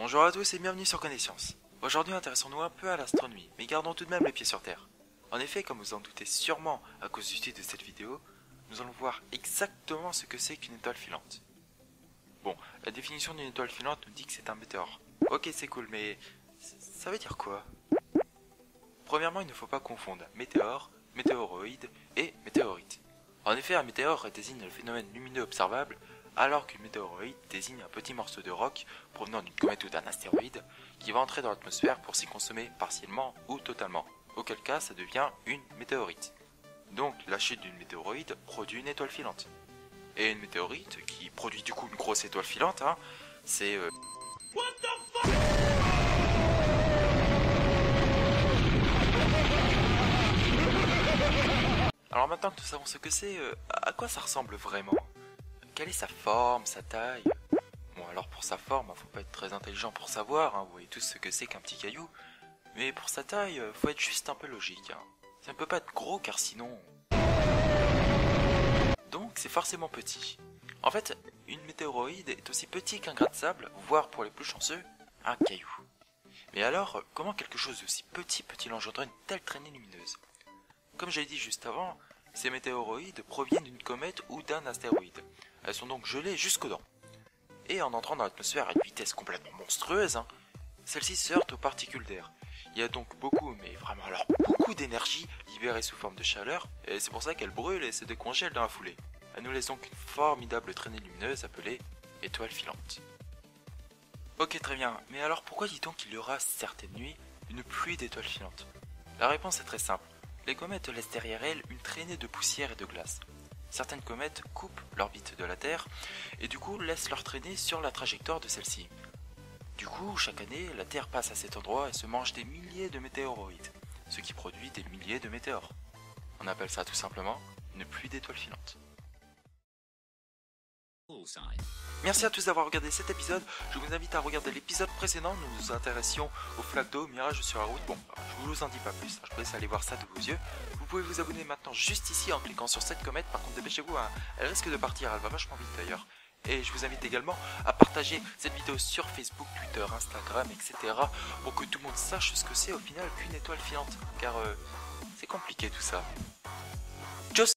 Bonjour à tous et bienvenue sur Connaissance. Aujourd'hui intéressons-nous un peu à l'astronomie, mais gardons tout de même les pieds sur terre. En effet, comme vous en doutez sûrement à cause du titre de cette vidéo, nous allons voir exactement ce que c'est qu'une étoile filante. Bon, la définition d'une étoile filante nous dit que c'est un météore. Ok, c'est cool, mais ça veut dire quoi? Premièrement, il ne faut pas confondre météore, météoroïde et météorite. En effet, un météore désigne le phénomène lumineux observable, alors qu'une météoroïde désigne un petit morceau de roc provenant d'une comète ou d'un astéroïde qui va entrer dans l'atmosphère pour s'y consommer partiellement ou totalement, auquel cas ça devient une météorite. Donc la chute d'une météoroïde produit une étoile filante. Et une météorite qui produit du coup une grosse étoile filante, c'est... Alors maintenant que nous savons ce que c'est, à quoi ça ressemble vraiment? Quelle est sa forme, sa taille? Bon, alors pour sa forme, faut pas être très intelligent pour savoir, vous voyez tous ce que c'est qu'un petit caillou. Mais pour sa taille, faut être juste un peu logique. Ça ne peut pas être gros car sinon... Donc c'est forcément petit. En fait, une météoroïde est aussi petit qu'un grain de sable, voire pour les plus chanceux, un caillou. Mais alors, comment quelque chose d'aussi petit peut-il engendrer une telle traînée lumineuse? Comme j'ai dit juste avant, ces météoroïdes proviennent d'une comète ou d'un astéroïde. Elles sont donc gelées jusqu'aux dents. Et en entrant dans l'atmosphère à une vitesse complètement monstrueuse, celle-ci se heurte aux particules d'air. Il y a donc beaucoup, mais vraiment alors beaucoup d'énergie libérée sous forme de chaleur, et c'est pour ça qu'elle brûle et se décongèle dans la foulée. Elle nous laisse donc une formidable traînée lumineuse appelée étoile filante. Ok, très bien, mais alors pourquoi dit-on qu'il y aura certaines nuits une pluie d'étoiles filantes? La réponse est très simple. Les comètes laissent derrière elles une traînée de poussière et de glace. Certaines comètes coupent l'orbite de la Terre et du coup laissent leur traînée sur la trajectoire de celle-ci. Du coup, chaque année, la Terre passe à cet endroit et se mange des milliers de météoroïdes, ce qui produit des milliers de météores. On appelle ça tout simplement une pluie d'étoiles filantes. Merci à tous d'avoir regardé cet épisode. Je vous invite à regarder l'épisode précédent. Nous nous intéressions aux flaques d'eau, mirages sur la route. Bon, je vous en dis pas plus. Je vous laisse aller voir ça de vos yeux. Vous pouvez vous abonner maintenant juste ici en cliquant sur cette comète. Par contre, dépêchez-vous, elle risque de partir. Elle va vachement vite d'ailleurs. Et je vous invite également à partager cette vidéo sur Facebook, Twitter, Instagram, etc. pour que tout le monde sache ce que c'est au final qu'une étoile filante. Car c'est compliqué tout ça.